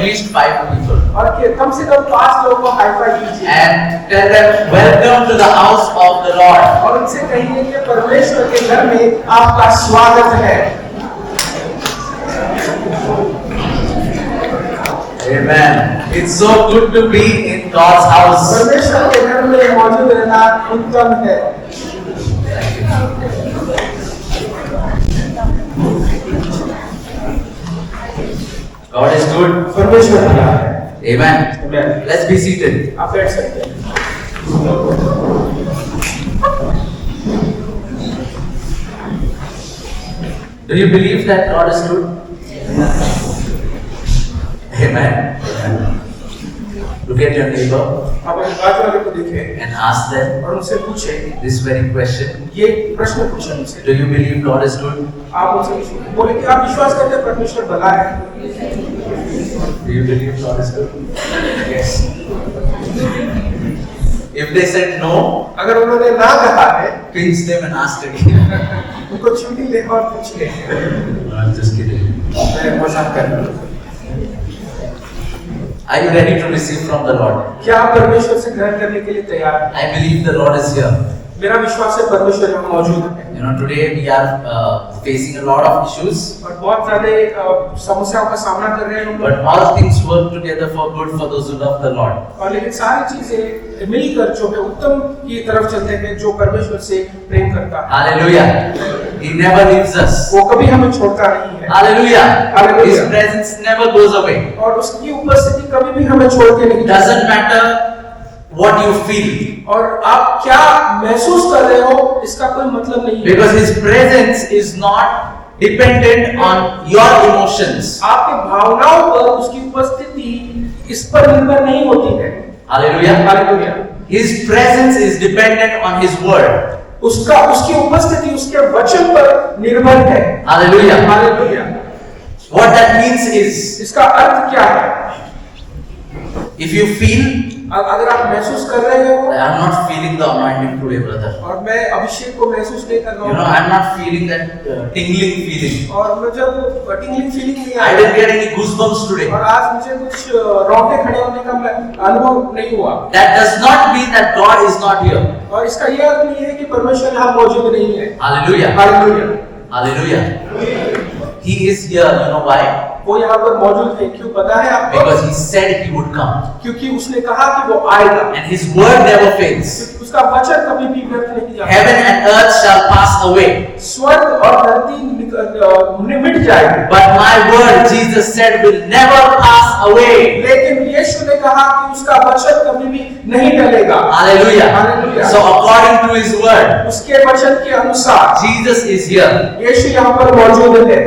least 5 people और कम से कम 5 लोगों को हाई फाइव कीजिए and tell them, welcome to the house of the Lord. और उनसे कहिए कि परमेश्वर के घर में आपका स्वागत है। Amen. It's so good to be in God's house. परमेश्वर के घर में मौजूद रहना उत्तम है। God is good. परमेश्वर भला है। Amen. Amen. Let's be seated. आप बैठ सकते हैं। Do you believe that God is good? Amen. Look at your neighbor आप अपने बाजू वाले को देखें and ask them और उनसे पूछें this very question. ये प्रश्न पूछें उनसे। Do you believe God is good? आप उनसे बोले कि आप विश्वास करते हैं परमेश्वर भला है? Do you believe God is good? Yes. If they said no, अगर उन्होंने ना कहा है pinch them and ask again. उनको चुनी ले और पूछ ले। I'm just kidding. मैं मजाक कर रहा हूँ। Are you ready to receive from the Lord? क्या आप परमेश्वर से ग्रहण करने के लिए तैयार हैं? I believe the Lord is here. मेरा विश्वास है परमेश्वर यहाँ मौजूद है। You know, today we are facing a lot of issues, और बहुत सारे समस्याओं का सामना कर रहे हैं हम लोग। but all things work together for good for those who love the Lord. और लेकिन सारी चीजें मिलकर जो है उत्तम की तरफ चलते हैं जो परमेश्वर से प्रेम करता है। Hallelujah. He never leaves us. वो कभी हमें छोड़ता नहीं है। Hallelujah. Hallelujah. His presence never goes away. और उसकी उपस्थिति कभी भी हमें छोड़ के नहीं जाती। Doesn't matter what you feel, और आप क्या महसूस कर रहे हो इसका कोई मतलब नहीं है। because His presence is not dependent on your emotions. आपके भावनाओं पर उसकी उपस्थिति इस पर निर्भर नहीं होती है। Hallelujah. Hallelujah. His presence is dependent on His word. उसकी उपस्थिति उसके वचन पर निर्भर है। Hallelujah. Hallelujah. What that means is, इसका अर्थ क्या है? if you feel, अगर आप महसूस कर रहे हो I am not feeling the anointing today, brother. और मैं अभिषेक को महसूस नहीं कर रहा You know, हूँ I am not feeling that tingling feeling. और मुझे वो टिंगलिंग फीलिंग नहीं I I didn't get any goosebumps today. और आज मुझे कुछ रोंगटे खड़े होने का अनुभव नहीं हुआ। That does not mean that God is not here. और इसका यह अर्थ नहीं है कि परमेश्वर यहाँ मौजूद नहीं है। Hallelujah. Hallelujah. Hallelujah. He is here. You know why? वो यहाँ पर मौजूद है। क्यों पता है आपको? Because He said He would come. क्योंकि उसने कहा कि वो आएगा। And His word never fails. उसका वचन कभी भी व्यर्थ नहीं जाता। Heaven and earth shall pass away, स्वर्ग और धरती मिट जाएगी। but my word, Jesus said, will never pass away. लेकिन यीशु ने कहा कि उसका वचन कभी भी नहीं टलेगा। Hallelujah. Hallelujah. So according to His word, उसके वचन के अनुसार Jesus is here. यीशु यहाँ पर मौजूद है।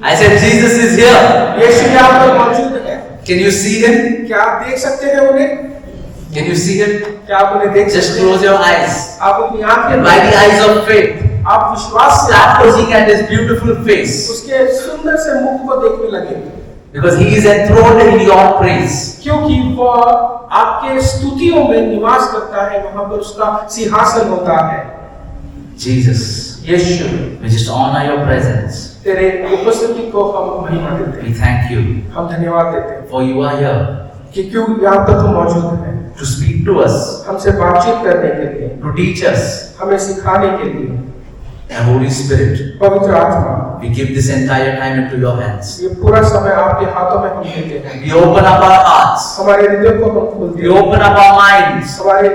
I said Jesus is here. यीशु यहाँ पर मौजूद है। Can you see Him? क्या आप देख सकते हैं उन्हें? Can you see Him? क्या आप उन्हें देख Just सकते हैं? close your eyes. आप अपनी आंखें And by the eyes of faith, आप विश्वास से start looking at His beautiful face, उसके सुंदर से मुख को देखने लगे। because He is enthroned in your praise. क्योंकि वह आपके स्तुतियों में निवास करता है, वहां पर उसका सिंहासन होता है। Jesus, Yeshu, we just honor your presence. तेरे उपस्थिति को हम महिमा देते हैं। We thank you हम धन्यवाद देते हैं for you are here कि क्यों यहाँ पर तुम मौजूद हैं, to speak to us, हमसे बातचीत करने के लिए, to teach us. हमें सिखाने के लिए। And Holy Spirit, पवित्र आत्मा, we give this entire time into your hands. ये पूरा समय आपके हाथों में हम देते हैं। We open up our hearts. हमारे हृदय को हम खोलते We हैं, open up our minds. हमारे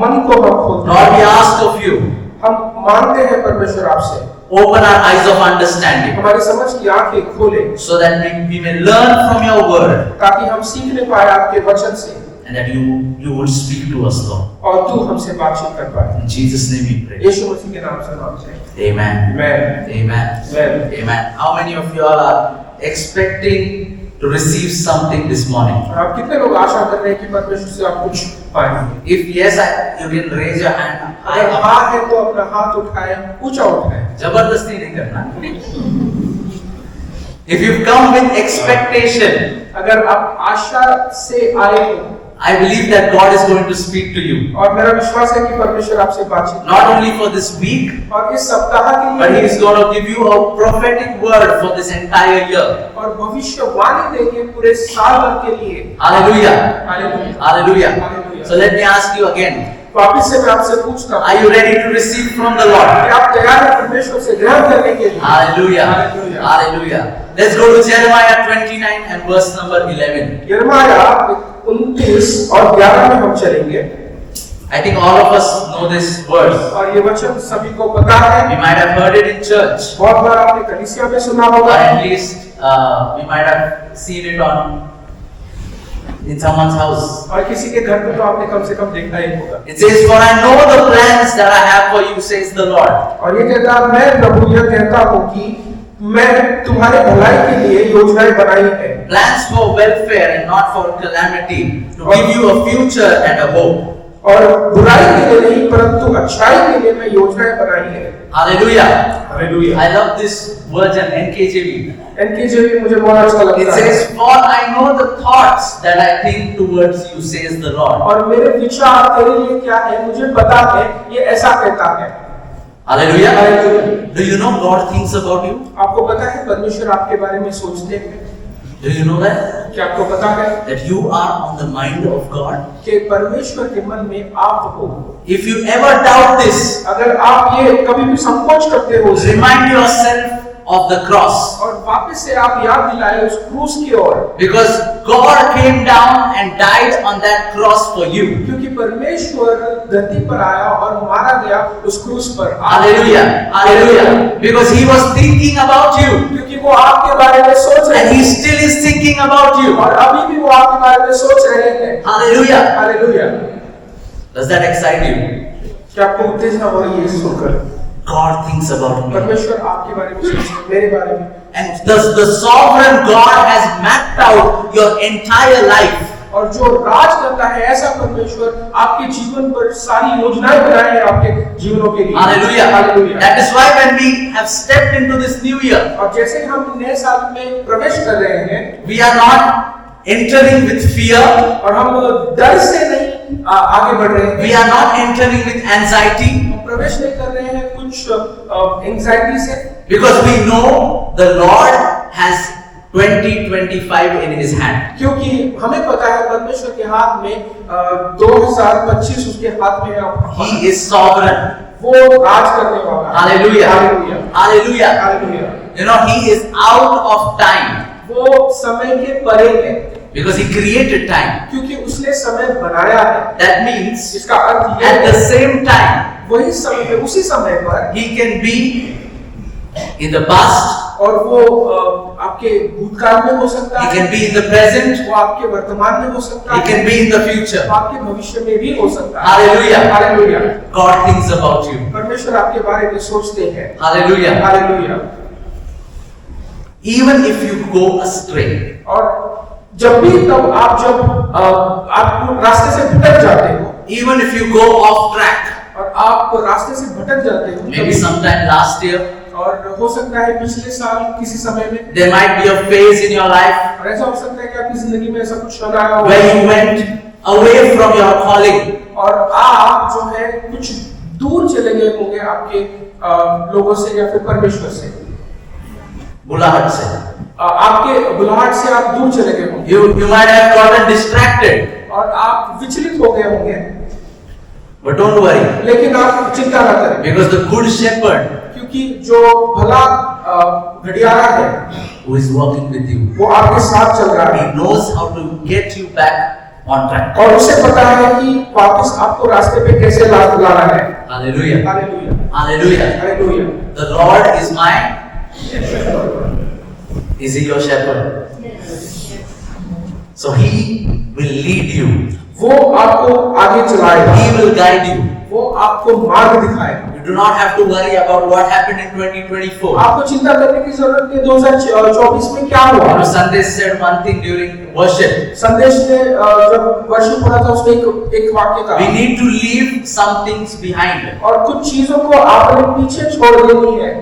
मन को हम खोलते Lord, we हैं। ask of you, हम मांगते हैं परमेश्वर आपसे, open our eyes of understanding हमारी समझ की आंखें खोले so that we may learn from your word ताकि हम सीखने पाए आपके वचन से and that you would speak to us, Lord. और तू हमसे बातचीत कर पाए। In Jesus' name we pray. यीशु मसीह के नाम से मांगते हैं। Amen. Amen. Amen. Amen. Amen. How many of you all are expecting to receive something this morning? और आप कितने लोग आशा कर रहे हैं कि परमेश्वर से आप कुछ पाएंगे? If yes, you can raise your hand. अगर हाँ है तो अपना हाथ उठाएं, ऊंचा उठाएं। जबरदस्ती नहीं करना. If you've come with expectation, अगर आप आशा से आए हो, I believe that God is going to speak to you. और मेरा विश्वास है कि परमेश्वर आपसे बातचीत Not only for this week, और इस सप्ताह के but He लिए is going to give you a prophetic word for this entire year. और भविष्यवाणी देंगे पूरे साल भर के लिए। Hallelujah. Hallelujah. Hallelujah. Hallelujah. So let me ask you again. वापिस से मैं आपसे पूछता हूँ, Are you ready to receive from the Lord? क्या आप तैयार हैं परमेश्वर से ग्रहण करने के लिए? Hallelujah. Hallelujah. Hallelujah. Let's go to Jeremiah 29 and verse number 11. यिर्मयाह 29 और 11 में हम चलेंगे। I think all of us know this verse. और ये वचन सभी को पता है। We might have heard it in church, बहुत बार आपने कलीसिया में सुना or होगा, at least we might have seen it in someone's house. और किसी के घर में तो आपने कम से कम देखा ही होगा। It says, "For I know the plans that I have for you," says the Lord. और ये कहता है, मैं प्रभु यह कहता हूँ कि मैं तुम्हारे भलाई के लिए योजनाएं बनाई है। Plans for welfare and not for calamity, to give you a future and a hope. और बुराई के लिए नहीं परंतु अच्छाई के लिए मैं योजनाएं बनाई है। Hallelujah. Hallelujah. I love this version, NKJV. एनकेजेवी मुझे बहुत अच्छा It लगता है। says, "For I know the thoughts that I think towards you," says the Lord. और मेरे विचार तेरे लिए क्या है मुझे पता है, ये ऐसा कहता है। Hallelujah. Hallelujah. Do you know God thinks about you? आपको पता है परमेश्वर आपके बारे में सोचते हैं? Do you know that? क्या आपको पता है That you are on the mind of God? कि परमेश्वर के मन में आप हो? If you ever doubt this, अगर आप ये कभी भी संकोच करते हो remind yourself of the cross. और वापस से आप याद दिलाए उस क्रूस की ओर, Because God came down and died on that cross for you. क्योंकि परमेश्वर धरती पर आया और मारा गया उस क्रूस पर। Hallelujah. Hallelujah. Because He was thinking about you. क्योंकि वो आपके बारे में सोच रहे And He हैं still is thinking about you. और अभी भी वो आपके बारे में सोच रहे हैं। Hallelujah. Hallelujah. Does that excite you? क्या आपको उत्तेजना हो रही है ये सुनकर? God thinks about me. परमेश्वर आपके बारे में सोच रहे हैं, मेरे बारे में। And the sovereign God has mapped out your entire life. और जो राज करता है ऐसा परमेश्वर आपके जीवन पर सारी योजनाएं बनाए हैं आपके जीवनों के लिए। Hallelujah. Hallelujah. That is why when we have stepped into this new year, और जैसे हम नए साल में प्रवेश कर रहे हैं, we are not entering with fear. और हम डर से नहीं आगे बढ़ रहे हैं। We are not entering with anxiety. हम प्रवेश नहीं कर रहे हैं कुछ एंजाइटी से, Because we know the Lord has 2025 in His hand. क्योंकि हमें पता है परमेश्वर के हाथ में 2025 उसके हाथ में है। He is sovereign. वो राज करने वाला है। Hallelujah. Hallelujah. Hallelujah. Hallelujah. You know, He is out of time. वो समय के परे है, Because He created time. क्योंकि उसने समय बनाया है। That means इसका अर्थ ये at the है same time, वही समय पे उसी समय पर He can be in the past, और वो आपके भूतकाल में हो सकता He है, can be in the present, वो आपके वर्तमान में हो सकता He है, can be in the future. वो आपके भविष्य में भी हो सकता है। Hallelujah. Hallelujah. God thinks about you. परमेश्वर आपके बारे में सोचते हैं। Hallelujah. Hallelujah. Even if you go astray, और जब भी तब आप रास्ते से भटक जाते हो, even if you go off track, और आप रास्ते से भटक जाते हो, maybe sometime last year, और हो सकता है पिछले साल किसी समय में, there might be a phase in your life और ऐसा हो सकता है कि आपकी जिंदगी में ऐसा कुछ चल रहा हो where you went away from your calling. और आप जो है कुछ दूर चले गए होंगे आपके लोगों से या फिर परमेश्वर से, बुलाहट से. आपके बुलाहट से आप दूर चले गए होंगे You might have gotten distracted, और आप विचलित हो गए होंगे, but don't worry, लेकिन आप चिंता न करें, because the good shepherd क्योंकि जो भला घड़ियारा है who is working with you, वो आपके साथ चल रहा है, He knows how to get you back on track. और उसे पता है कि वापस आपको रास्ते पे कैसे लाना है। Hallelujah. Hallelujah. Hallelujah. Hallelujah. The Lord is my. Is He your shepherd? So He will lead you. वो आपको आगे चलाएगा, He will guide you. वो आपको मार्ग दिखाएगा। You do not have to worry about what happened in 2024. आपको चिंता करने की जरूरत नहीं 2024 में क्या You हुआ। know, Sunday said one thing during worship. संदेश ने जब वर्शिप हो रहा था उसमें एक वाक्य था, We need to leave some things behind. और कुछ चीजों को आपने पीछे छोड़ देनी है।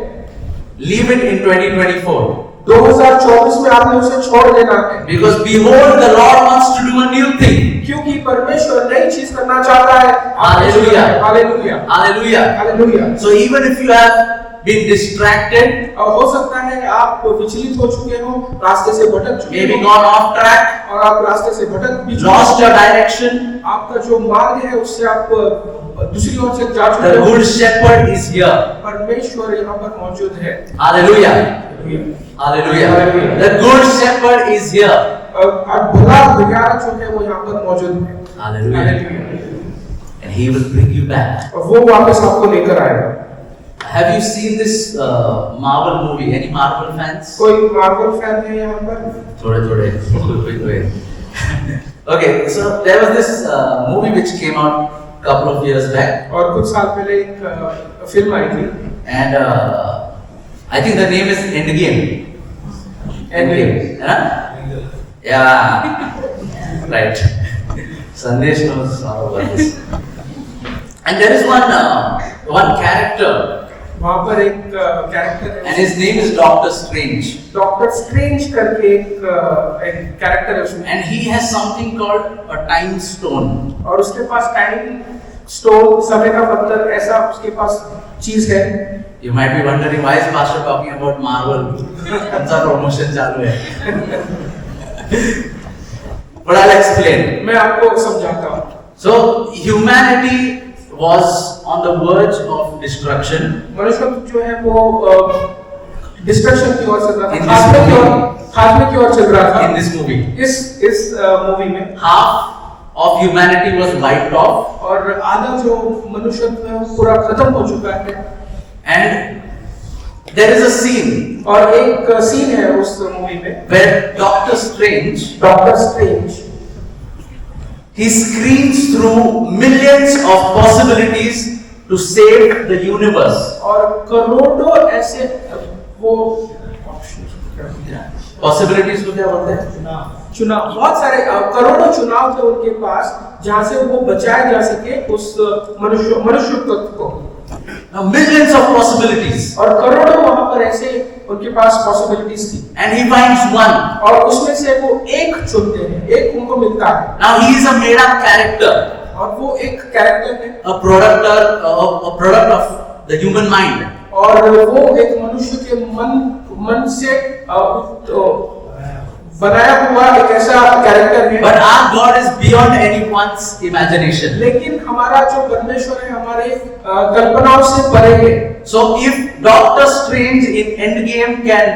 Leave it in 2024. 2024 में आपने उसे छोड़ देना है, because behold, the Lord wants to do a new thing. क्योंकि परमेश्वर नई चीज करना चाहता है। Hallelujah. Hallelujah, Hallelujah. Hallelujah. So even if you have been distracted, और हो सकता है आप विचलित हो चुके हो, रास्ते से भटक चुके maybe हो, gone off track, और आप रास्ते से भटक भी चुके lost हो, your direction, आपका जो मार्ग है उससे आप दूसरी ओर से जा चुके the हो। good shepherd is here. परमेश्वर यहाँ पर मौजूद है। Hallelujah. Hallelujah. The good shepherd is here. अब भला भैया जो है वो यहाँ पर मौजूद है। Hallelujah. Hallelujah. And he will bring you back. और वो वापस आपको लेकर आएगा। Have you seen this Marvel movie? Any Marvel fans? कोई मार्वल फैन है यहाँ पर? थोड़े Okay, so there was this movie which came out couple of years back, और कुछ साल पहले एक फिल्म आई थी, and I think the name is Endgame. Endgame, huh? Yeah, right. Sandesh knows all about this. And there is one character, वहाँ पर एक character and है, his name is Doctor Strange. Doctor strange करके एक character है उसमें, And he has something called a time stone. और उसके पास टाइम स्टोन, समय का पत्थर, ऐसा उसके पास चीज है। You might be wondering why is Pastor talking about Marvel? कौन-सा promotion चालू है? But I'll explain. मैं आपको समझाता हूँ। So humanity was on the verge of destruction. मनुष्य जो है वो डिस्ट्रक्शन की ओर चल रहा In था, this खात्मे की ओर चल रहा था। In this movie, इस मूवी में half of humanity was wiped off, और आधा जो मनुष्य है वो पूरा खत्म हो चुका है। and there is a scene और एक सीन है उस मूवी में, where Doctor Strange doctor strange he screens through millions of possibilities to save the universe. और करोड़ों ऐसे वो Possibilities को क्या बोलते हैं? चुनाव, बहुत सारे करोड़ों चुनाव थे उनके पास जहां से वो बचाया जा सके उस मनुष्य तत्व को। Now millions of possibilities, और करोड़ों वहां पर ऐसे उनके पास पॉसिबिलिटीज थी, and he finds one. और उसमें से वो एक चुनते हैं, एक उनको मिलता है। Now he is a made-up character, और वो एक कैरेक्टर है, a product of the human mind. और वो एक मनुष्य के मन से बनाया हुआ एक ऐसा कैरेक्टर है। But our God is beyond anyone's imagination. लेकिन हमारा जो परमेश्वर है हमारे कल्पनाओं से परे है। So if Doctor Strange in Endgame can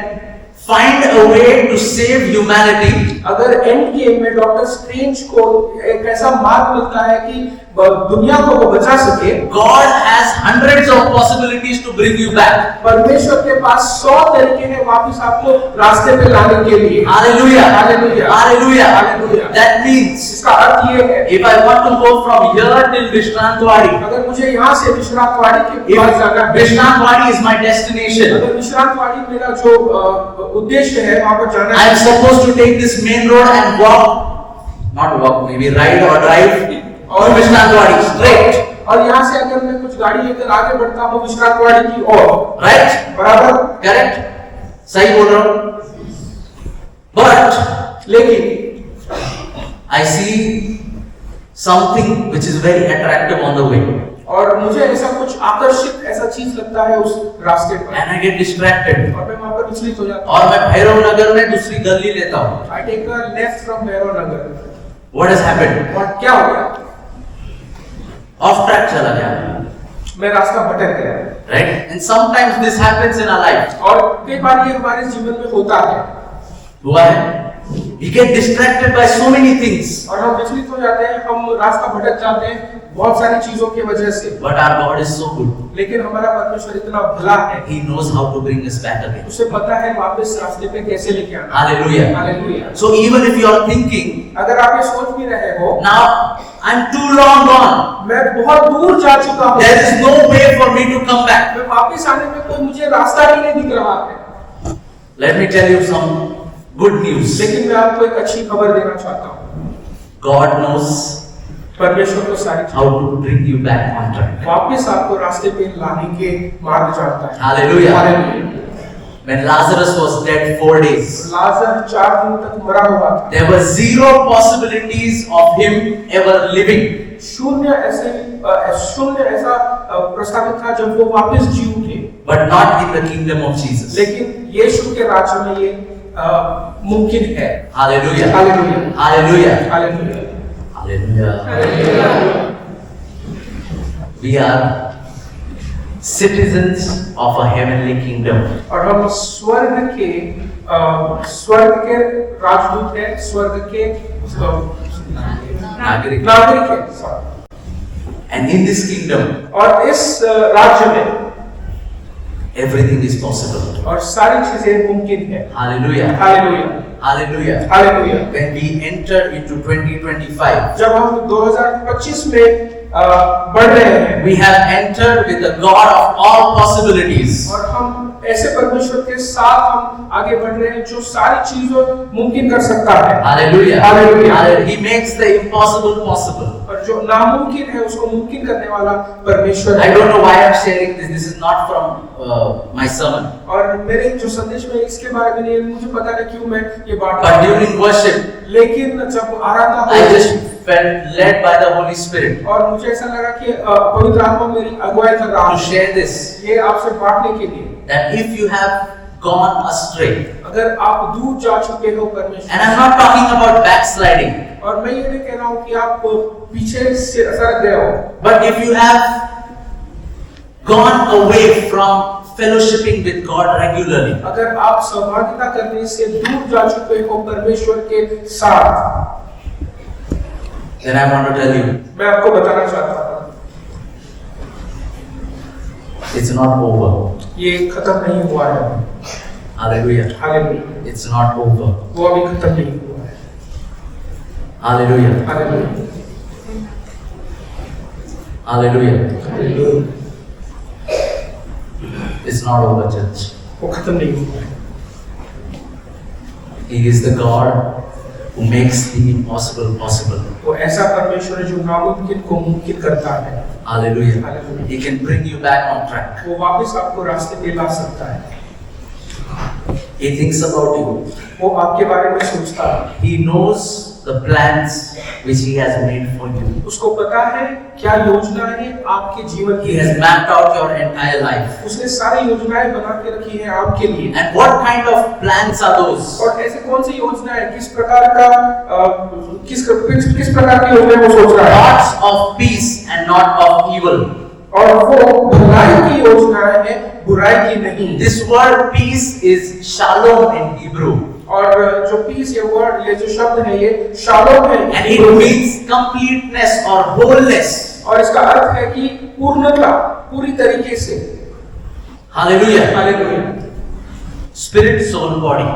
find a way to save humanity, अगर एंड गेम में डॉक्टर स्ट्रेंज को एक ऐसा मार्ग मिलता है कि दुनिया को वो बचा सके, God has hundreds of possibilities to bring you back. परमेश्वर के पास 100 तरीके हैं वापस आपको रास्ते पे लाने के लिए। Hallelujah. Hallelujah. Hallelujah. Hallelujah. That means इसका अर्थ ये है, if I want to go from here till Vishrantwadi, अगर मुझे यहाँ से विश्रांतवाड़ी के if पास जाना है, Vishrantwadi is my destination, अगर विश्रांतवाड़ी मेरा जो उद्देश्य है वहाँ पर जाना I है, am supposed to take this main road and not walk, maybe ride or drive to Vishrantwadi straight. और यहाँ से अगर मैं कुछ गाड़ी लेकर आगे बढ़ता हूँ विश्रांतवाड़ी की ओर, Right? बराबर, Correct? सही बोल रहा हूँ? But लेकिन I see something which is very attractive on the way, और मुझे ऐसा कुछ आकर्षित ऐसा चीज लगता है उस रास्ते पर, and I get distracted. और मैं वहाँ पर विचलित हो जाता और मैं भैरव नगर में दूसरी गली लेता हूँ. हूँ। I take a left from Bhairav Nagar. What has happened? और क्या हो गया? Off track चला गया. मैं रास्ता भटक गया। Right? And sometimes this happens in our life. और कई बार ये हमारे जीवन में होता है। हुआ है? We get distracted by so many things. और हम विचलित हो जाते हैं, हम रास्ता भटक जाते हैं बहुत सारी चीजों की वजह से। But our God is so good. लेकिन हमारा परमेश्वर इतना भला है, He knows how to bring us back again. उसे पता है वापस रास्ते पे कैसे लेके आना। Hallelujah. Hallelujah. So even if you are thinking, अगर आप ये सोच भी रहे हो, now I'm too long gone. मैं बहुत दूर जा चुका हूँ, There is no way for me to come back. मैं वापस आने में कोई मुझे रास्ता ही नहीं दिख रहा है। Let me tell you some good news. लेकिन मैं आपको एक अच्छी खबर देना चाहता हूँ। God knows परमेश्वर को सारी how to bring you back on track. वापस आपको रास्ते पे लाने के मार्ग जानता है। Hallelujah. Hallelujah. when Lazarus was dead 4 days, लाजर 4 दिन तक मरा हुआ था। there were 0 possibilities of him ever living. शून्य ऐसा प्रस्तावित था जब वो वापस जी उठे, But not in the kingdom of Jesus. लेकिन यीशु के राज्य में ये मुमकिन है। Hallelujah. Hallelujah, Hallelujah. Hallelujah, Hallelujah. Hallelujah. We are citizens of a heavenly kingdom. और हम स्वर्ग के राजदूत हैं, स्वर्ग के नागरिक। नागरिक हैं। And in this kingdom, और इस राज्य में everything is possible. और सारी चीजें मुमकिन है। Hallelujah. Hallelujah, Hallelujah. Hallelujah. When we enter into 2025, जब हम 2025 में बढ़ रहे हैं, we have entered with the God of all possibilities. और हम ऐसे परमेश्वर के साथ हम आगे बढ़ रहे हैं जो सारी चीजों मुमकिन कर सकता है। Hallelujah. Hallelujah. He makes the impossible possible. और जो नामुमकिन है उसको मुमकिन करने वाला परमेश्वर I है। don't know why I'm sharing this. This is not from my sermon. और मेरे जो संदेश में इसके बारे में नहीं, मुझे पता नहीं क्यों मैं ये बात But during worship, लेकिन जब आराधना I हो just felt led by the Holy Spirit और मुझे ऐसा लगा कि पवित्र आत्मा मेरी अगुवाई कर रहा to है share this. ये आपसे बांटने के लिए। That if you have gone astray, अगर आप दूर जा चुके हो परमेश्वर, and I'm not talking about backsliding, और मैं ये नहीं कह रहा हूँ कि आप पीछे से सरक गए हो, but if you have gone away from fellowshipping with God regularly, अगर आप सहभागिता करने से दूर जा चुके हो परमेश्वर के साथ, then I want to tell you, मैं आपको बताना चाहता हूँ it's not over. ये खत्म नहीं हुआ है। Hallelujah. Hallelujah, It's not over. वो अभी खत्म नहीं हुआ है। Hallelujah. Hallelujah, Hallelujah. Hallelujah, It's not over, church. वो खत्म नहीं हुआ है। He is the God who makes the impossible possible. वो ऐसा परमेश्वर है जो नामुमकिन को मुमकिन करता है। Hallelujah. Hallelujah. He can bring you back on track. वो वापस आपको रास्ते पे ला सकता है। He thinks about you. वो आपके बारे में सोचता है। He knows the plans which He has made for you. उसको पता है क्या योजना है आपके जीवन He की। has mapped out your entire life. उसने सारी योजनाएं बना के रखी हैं आपके लिए। And what kind of plans are those? और ऐसे कौन सी योजना है, किस प्रकार की योजना वो सोच रहा है? Thoughts of peace and not of evil. और वो भलाई की योजना है, बुराई की नहीं। This word peace is shalom in Hebrew. और जो पीस ये वर्ड, ये जो शब्द है, ये शालोम है। And it means completeness or wholeness. और इसका अर्थ है कि पूर्णता, पूरी तरीके से। Hallelujah. Hallelujah. Spirit, soul, body.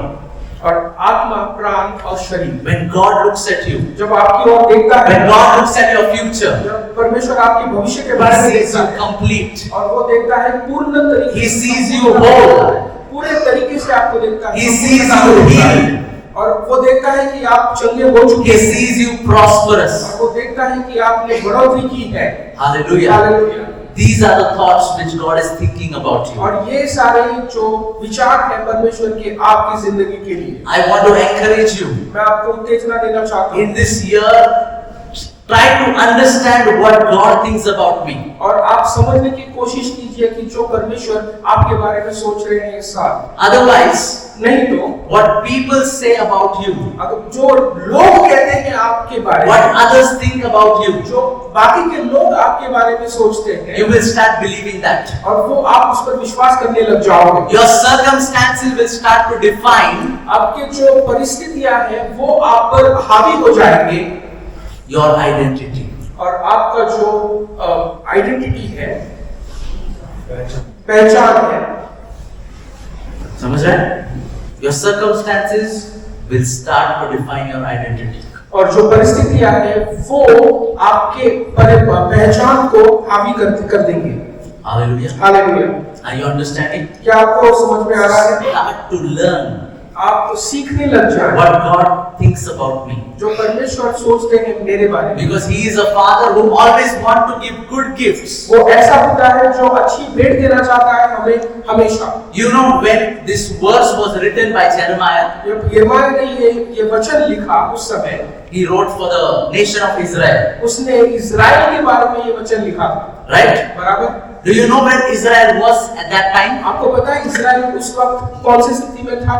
और आत्मा, प्राण और शरीर। When God looks at you, जब आपकी ओर देखता है, when God looks at your future, जब परमेश्वर आपके भविष्य के He बारे में sees देखता you है complete. और वो देखता है पूर्ण तरीके He से, sees you whole. पूरे तरीके से आपको देखता है। He sees you healed. और वो देखता है कि आप चंगे हो चुके He हैं। sees you prosperous. और वो देखता है कि आपने बढ़ोतरी की है। Hallelujah. Hallelujah. These are the thoughts which God is thinking about you. और ये सारे जो विचार हैं परमेश्वर के आपकी जिंदगी के लिए, I want to encourage you. मैं आपको उत्तेजना देना चाहता हूँ। In this year, try to understand what God thinks about me. और आप समझने की कोशिश कीजिए कि जो परमेश्वर आपके बारे में सोच रहे हैं इस साल। Otherwise, नहीं तो what people say about you, अगर जो लोग कहते हैं आपके बारे में, what others think about you, जो बाकी के लोग आपके बारे में सोचते हैं, you will start believing that. और वो आप उस पर विश्वास करने लग जाओगे। Your circumstances will start to define आपके जो परिस्थितियां हैं वो आप पर हावी हो जाएंगे, your identity. और आपका जो आइडेंटिटी है, पहचान है, समझ रहे हैं? Your circumstances will start to define your identity. और जो परिस्थितियां हैं वो आपके पहचान को हावी कर देंगे। Hallelujah. Hallelujah. Are you understanding? क्या आपको समझ में आ रहा है? Start to learn आप सीखने लग जाएं what God thinks about me. जो परमेश्वर सोचते हैं मेरे बारे में। Because He is a Father who always wants to give good gifts. वो ऐसा पिता है जो अच्छी भेंट देना चाहता है हमें हमेशा। You know, when this verse was written by Jeremiah, यिर्मयाह ने ये वचन लिखा उस समय, he wrote for the nation of Israel. उसने इज़राइल के बारे में ये वचन लिखा था, Right? बराबर। Do you know where Israel was at that time? आपको पता है इज़राइल उस वक्त कौन सी स्थिति में था?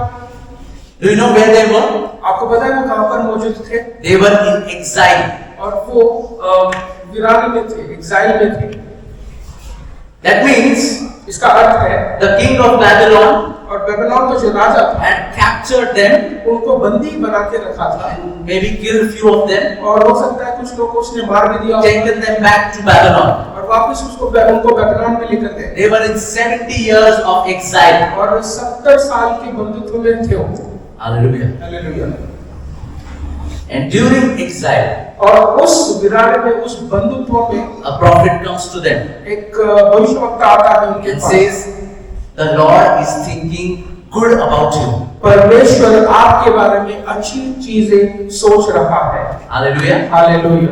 Do you know where they were? आपको पता है वो कहाँ पर मौजूद थे? They were in exile. और वो वीरानी में थे, एक्साइल में थे। That means इसका अर्थ है the king of Babylon और बेबीलोन का जो राजा था had captured them, उनको बंदी बना के रखा था, maybe killed few of them, और हो सकता है कुछ लोगों को उसने मार भी दिया taken them back to Babylon. और वापस उनको बेबीलोन में लेकर गए। They were in 70 years of exile. और 70 साल के बंदित्व में थे वो। Hallelujah. Hallelujah. And during exile, और उस वीराने में, उस बंदित्व में a prophet comes to them एक भविष्यवक्ता आता है उनके and pass. says, the Lord is thinking good about you. परमेश्वर आपके बारे में अच्छी चीजें सोच रहा है। Hallelujah. Hallelujah.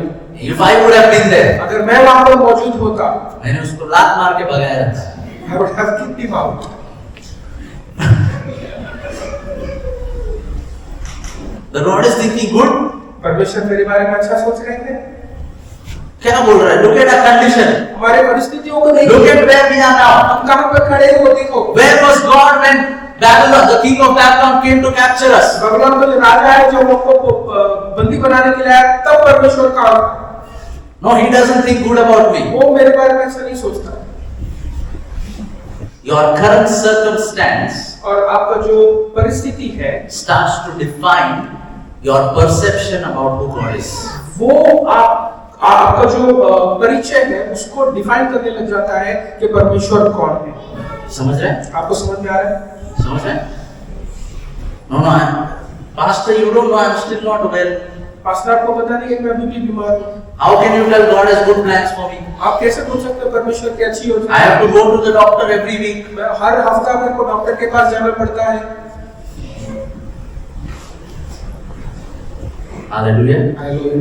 If I would have been there, अगर मैं वहां पर मौजूद होता, मैंने उसको लात मार के भगाया रहता। I would have kicked him out. The Lord is thinking good. परमेश्वर मेरे बारे में अच्छा सोच रहे हैं। क्या बोल रहा है? Look at our condition. हमारे परिस्थितियों को देखो। Look at where we are now. हम कहां पर खड़े हैं वो देखो। Where was God when Babylon, the king of Babylon, came to capture us? Babylon का जो राजा है जो हमको बंदी बनाने के लिए आया, तब परमेश्वर कहाँ था? No, He doesn't think good about me. वो मेरे बारे में ऐसा नहीं सोचता। Your current circumstance और आपका जो परिस्थिति है starts to define your perception about who God is. वो आपका जो परिचय है उसको डिफाइन करने लग जाता है कि परमेश्वर कौन है। समझ रहे हैं? आपको समझ में आ रहा है? समझ रहे हैं? No, Pastor, you don't know. I'm still not well. Pastor आपको पता नहीं है मैं अभी भी बीमार हूँ। How can you tell God has good plans for me? आप कैसे बोल सकते हो परमेश्वर की अच्छी योजना? I have to go to the doctor every week. मैं हर हफ्ता मेरे को डॉक्टर के पास जाना पड़ता है। Hallelujah. Hallelujah.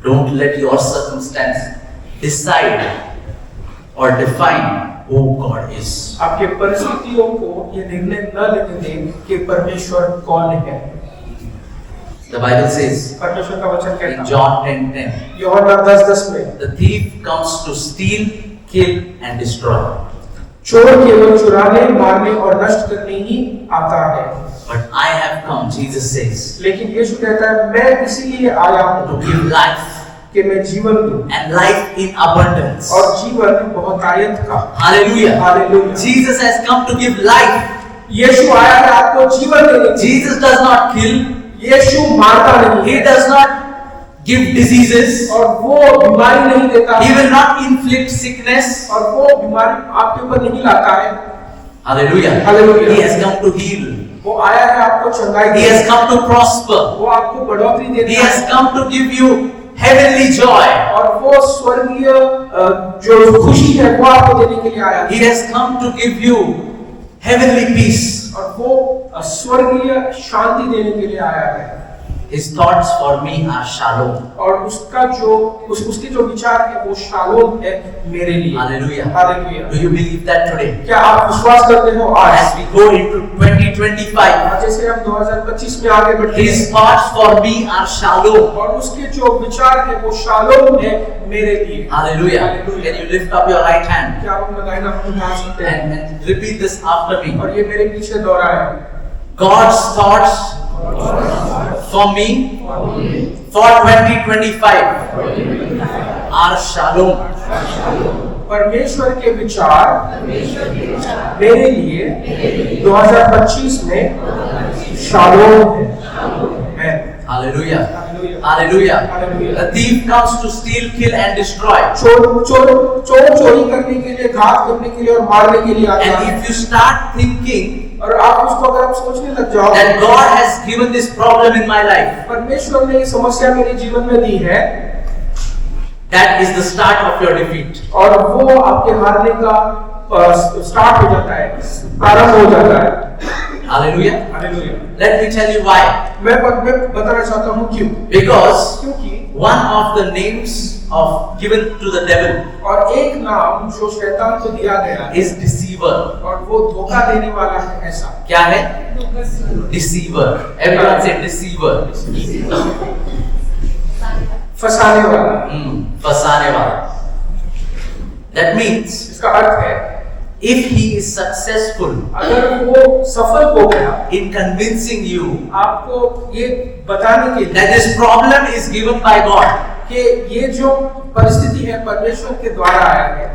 Don't let your circumstance decide or define who God is. आपके परिस्थितियों को ये निर्णय न लेने दें कि परमेश्वर कौन है। The Bible says परमेश्वर का वचन in कहता है John 10:10, यूहन्ना 10:10 में, the thief comes to steal, kill and destroy. चोर केवल चुराने, मारने और नष्ट करने ही आता है। But I have come, Jesus says, लेकिन यीशु कहता है मैं इसीलिए आया to हूँ give life कि मैं जीवन दूं and life in abundance. और जीवन बहुतायत का। Hallelujah. Hallelujah. Jesus has come to give life. यीशु आया है आपको जीवन देने के लिए। Jesus does not kill. यीशु मारता नहीं He है does not give diseases. और वो बीमारी नहीं देता He will not inflict sickness. और वो बीमारी आपके ऊपर नहीं लाता है। Hallelujah. Hallelujah. He has come to heal. वो आया है आपको चंगाई He देने, has come to prosper. वो आपको बढ़ोतरी He देता has है come to give you heavenly joy. और वो स्वर्गीय जो खुशी है वो आपको देने के लिए आया है He has come to give you heavenly peace. और वो स्वर्गीय शांति देने के लिए आया है। His thoughts for me are shalom. और उसका जो उसके जो विचार है वो शालोम है मेरे लिए। Hallelujah. Hallelujah. Do you believe that today? क्या आप विश्वास करते हो आज As we go into 2025, आज जैसे हम 2025 में आगे बढ़ते His हैं thoughts for me are shalom. और उसके जो विचार है वो शालोम है मेरे लिए। Hallelujah. Hallelujah. Can you lift up your right hand क्या आप अपना दाहिना हाथ उठा सकते हैं and repeat this after me? और ये मेरे पीछे दोहराए God's thoughts for me for 2025 are shalom. परमेश्वर के विचार मेरे लिए 2025 में शालोम है। Hallelujah. Hallelujah. Hallelujah. Hallelujah. The thief comes to steal, kill and destroy. चोर चोरी करने के लिए, घात करने के लिए और मारने के लिए आता And है। if you start thinking और आप उसको अगर आप सोचने लग जाओ that God has given this problem in my life, परमेश्वर ने ये समस्या मेरे जीवन में दी है, that is the start of your defeat. और वो आपके हारने का स्टार्ट हो जाता है, प्रारंभ हो जाता है। Hallelujah. Hallelujah. Let me tell you why. मैं बताना चाहता हूँ क्यों। Because क्योंकि one of the names of given to the devil और एक नाम जो शैतान को दिया गया है is deceiver. और वो धोखा देने वाला है। ऐसा क्या है? Deceiver. Everyone say deceiver. फंसाने वाला। फंसाने वाला. That means इसका अर्थ है if he is successful अगर वो सफल हो गया in convincing you आपको ये बताने के लिए that this problem is given by God, कि ये जो परिस्थिति है परमेश्वर के द्वारा आया है,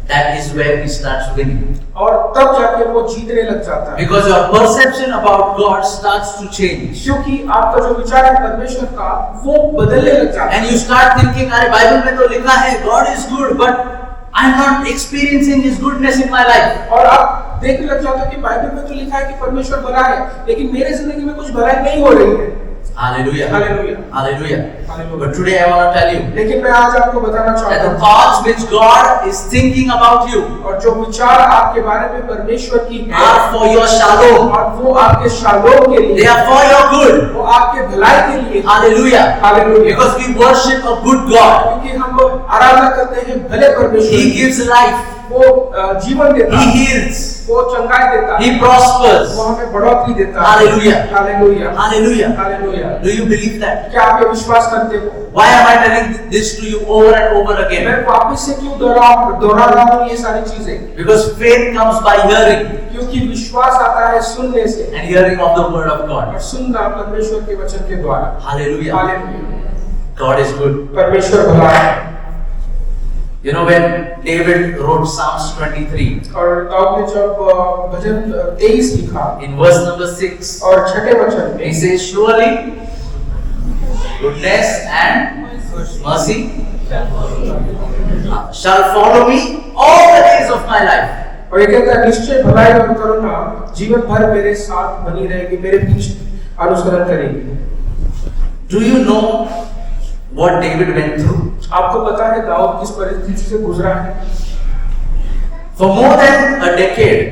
that is where he starts winning. और तब जाके वो जीतने लग जाता है। Because your perception about God starts to change. क्योंकि आपका जो विचार है परमेश्वर का वो बदलने लग जाता है। And you start thinking, अरे बाइबल में तो लिखा है God is good, but I'm not experiencing His goodness in my life. और आप देखने लग जाते हो कि बाइबल में तो लिखा है कि परमेश्वर भला है, लेकिन मेरे जिंदगी में कुछ भलाई नहीं हो रही है। Hallelujah. Hallelujah. Hallelujah. Hallelujah. But today I want to tell you लेकिन मैं आज आपको बताना that चाहता the हूँ thoughts which God is thinking about you और जो विचार आपके बारे में परमेश्वर की है are for your shalom. और वो आपके शालोम के They लिए, are for your good. वो आपके भलाई के लिए। Hallelujah. Hallelujah. Because we worship a good God. क्योंकि हम लोग आराधना करते हैं भले परमेश्वर He की। gives life. वो जीवन देता He है, heals. वो चंगाई देता है, He prospers. वो हमें बढ़ोतरी देता है। Hallelujah. Hallelujah. Hallelujah. Hallelujah. Do you believe that? क्या आप ये विश्वास करते हो? Why am I telling this to you over and over again? मैं वापस से क्यों दोहरा रहा हूँ ये सारी चीजें? Because faith comes by hearing, क्योंकि विश्वास आता है सुनने से and hearing of the word of God. और सुनना परमेश्वर के वचन के द्वारा। Hallelujah. Hallelujah. God is good. परमेश्वर भला है। You know when David wrote Psalms 23 और दाऊद ने जब भजन 23 लिखा in verse number 6, और छठे वचन में he says, surely goodness and mercy shall follow me all the days of my life. और ये कहता है निश्चय भलाई और करुणा जीवन भर मेरे साथ बनी रहेगी, मेरे पीछे अनुसरण करेगी। Do you know what David went through? आपको पता है दाऊद किस परिस्थिति से गुजरा है? For more than a decade,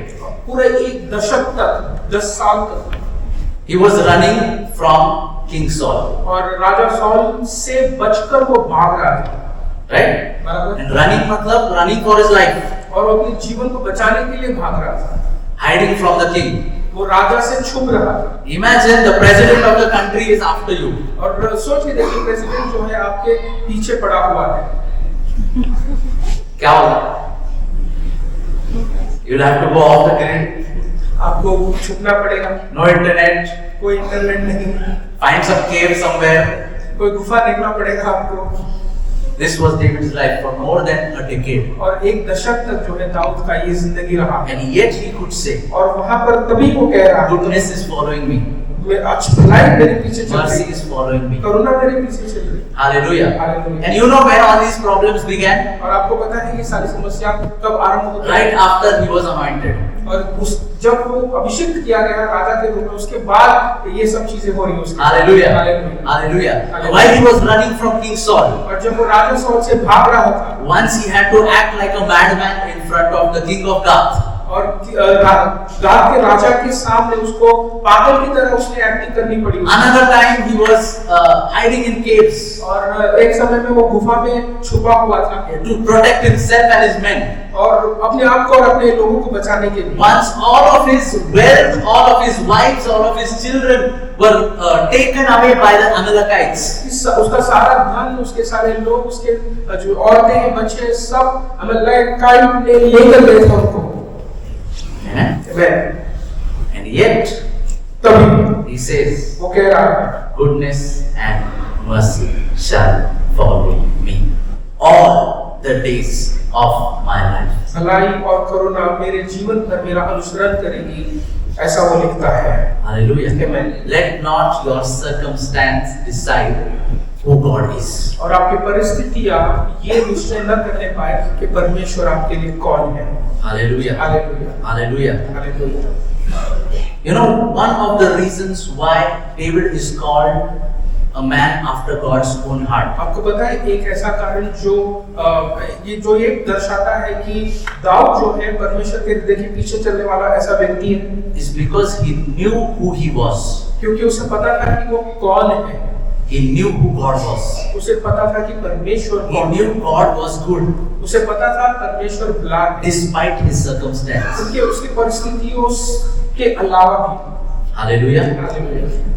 पूरे एक दशक तक, 10 साल तक he was running from King Saul, और राजा सौल से बचकर वो भाग रहा था, right? बराबर? And running मतलब running for his life, और वो अपने जीवन को बचाने के लिए भाग रहा था, hiding from the king. वो राजा से छुप रहा था। Imagine the president of the country is after you. और सोच के देखिए प्रेसिडेंट जो है आपके पीछे पड़ा हुआ है, क्या होगा? You'll have to go off the grid. आपको छुपना पड़ेगा, No internet. कोई इंटरनेट नहीं, Find some cave somewhere. कोई गुफा देखना पड़ेगा आपको। This was David's life for more than a decade. और एक दशक तक जो है दाऊद का ये जिंदगी रहा, And yet he could say, और वहां पर तभी वो कह रहा है goodness is following me. अच्छी भलाई मेरे पीछे चल Mercy रही is following me. करुणा मेरे पीछे चल रही। Hallelujah. Hallelujah. And you know when all these problems began? और आपको पता है ये सारी समस्या कब आरंभ होती Right है? after he was anointed. और उस जब वो अभिषिक्त किया गया राजा के रूप में, उसके बाद ये सब चीजें हो रही हैं उसके। Hallelujah. Hallelujah. Hallelujah. Hallelujah. While he was running from King Saul, और जब वो राजा सौल से भाग रहा था, once he had to act like a madman in front of the king of Gath. और गाद के राजा के सामने उसको पागल की तरह उसने एक्टिंग करनी पड़ी। Another time he was hiding in caves और एक समय में वो गुफा में छुपा हुआ था to protect himself and his men. और अपने आप को और अपने लोगों को बचाने के लिए। Once all of his wealth, all of his wives, all of his children were taken away by the Amalekites. उसका सारा धन, उसके सारे लोग, उसके जो औरतें बच्चे सब अमलेकाइट ने लेकर गए थे उनको। Amen. And yet तभी he says, वो कह रहा है goodness and mercy shall follow me all the days of my life. भलाई और करुणा मेरे जीवन भर मेरा अनुसरण करेगी, ऐसा वो लिखता है। Hallelujah. Amen. Let not your circumstance decide who God is. और आपकी परिस्थितियां ये निश्चय न करने पाए कि परमेश्वर आपके लिए कौन है। Hallelujah. Hallelujah, Hallelujah. Hallelujah. You know, one of the reasons why David is called a man after God's own heart. आपको पता है एक ऐसा कारण जो ये दर्शाता है कि दाऊद जो है परमेश्वर के हृदय के पीछे चलने वाला ऐसा व्यक्ति है, Is because he knew who he was. क्योंकि उसे पता था कि वो कौन है। He knew who God was. उसे पता था कि परमेश्वर He कौन है। knew God was good उसे पता था परमेश्वर भला है, despite his circumstance. क्योंकि उसकी परिस्थितियों के अलावा भी। Hallelujah. Hallelujah.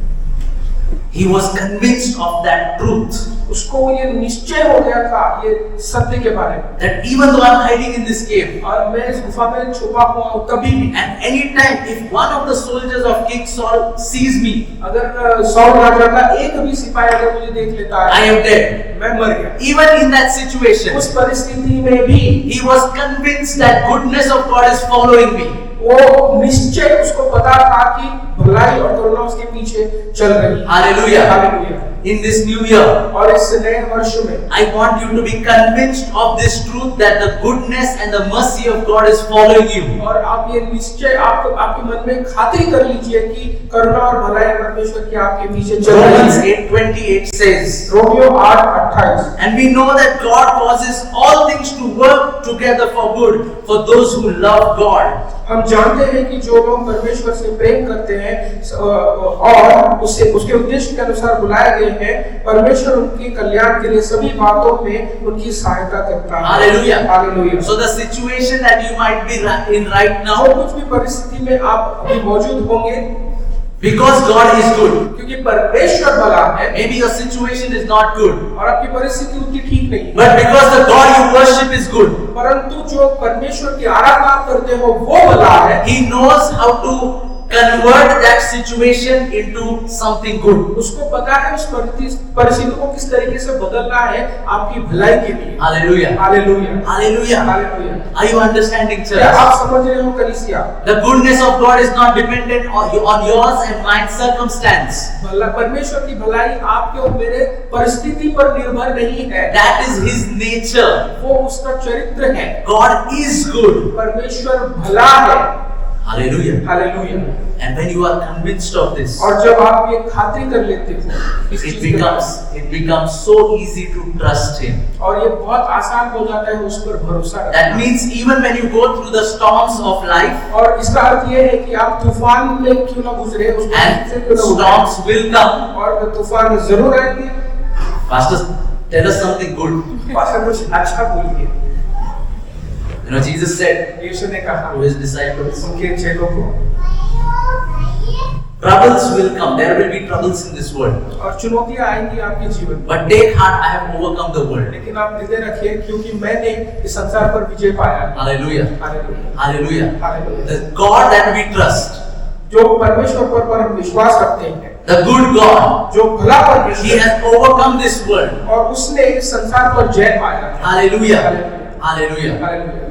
He was convinced of that truth उसको ये निश्चय हो गया था ये सत्य के बारे में, that even though I'm hiding in this cave, और मैं इस गुफा में छुपा हुआ हूँ, कभी भी and anytime if one of the soldiers of King Saul sees me, अगर सौल राजा का एक भी सिपाही अगर मुझे देख लेता I है, am dead. मैं मर गया। Even in that situation, उस परिस्थिति में भी he was convinced that goodness of God is following me. वो निश्चय उसको पता था कि भलाई और करुणा उसके पीछे चल रही है। Hallelujah. Hallelujah. In this new year, और इस नए वर्ष में I want you to be convinced of this truth that the goodness and the mercy of God is following you. और आप ये निश्चय आपके मन में खातिर कर लीजिए कि करुणा और भलाई परमेश्वर की आपके पीछे चल रही Romans है। 8:28 says, Romeo 8:28। and we know that God causes all things to work together for good for those who love God. हम जानते हैं कि जो लोग परमेश्वर से प्रेम करते हैं और उसके उद्देश्य के अनुसार बुलाए गए हैं, परमेश्वर उनके कल्याण के लिए सभी बातों में उनकी सहायता करता है। Hallelujah. Hallelujah. So the situation that you might be in right जो now, कुछ भी परिस्थिति में आप अभी मौजूद होंगे, because God is good, क्योंकि परमेश्वर भला है, maybe your situation is not good, और आपकी परिस्थिति उतनी ठीक नहीं है, but because the God you worship is good, परंतु जो परमेश्वर की आराधना आप करते हो वो भला है। He knows how to convert that situation into something good. उसको पता है उस परिस्थिति को किस तरीके से बदलना है आपकी भलाई के लिए। Hallelujah. Hallelujah. Hallelujah. Hallelujah. Are you understanding, क्या church? आप समझ रहे हो कलीसिया? The goodness of God is not dependent on yours and my circumstance. परमेश्वर की भलाई आपके और मेरे परिस्थिति पर निर्भर नहीं है। That is His nature. वो उसका चरित्र है। God is good. परमेश्वर भला है। Hallelujah. Hallelujah. And when you are convinced of this, और जब आप ये खातिर कर लेते हो इस चीज it becomes so easy to trust Him. और ये बहुत आसान हो जाता है उस पर भरोसा रखना। That means even when you go through the storms of life, और इसका अर्थ ये है कि आप तूफान में क्यों ना गुजरे, उस and से क्यों ना गुजरे, storms will come. और तूफान जरूर आएंगे। Pastor, tell us something good. Pastor कुछ अच्छा बोलिए। You know, Jesus said यीशु ने कहा to His disciples, उनके चेलों को, troubles will come. There will be troubles in this world. और चुनौतियां आएंगी आपके जीवन में, But take heart, I have overcome the world. लेकिन आप हृदय रखिए क्योंकि मैंने इस संसार पर विजय पाया है। Hallelujah. Hallelujah. Hallelujah. Hallelujah. The God that we trust, जो परमेश्वर पर हम विश्वास रखते हैं, the good God, जो भला He परमेश्वर है, has overcome this world. और उसने इस संसार पर जय पाया है। Hallelujah. Hallelujah. Hallelujah. Hallelujah.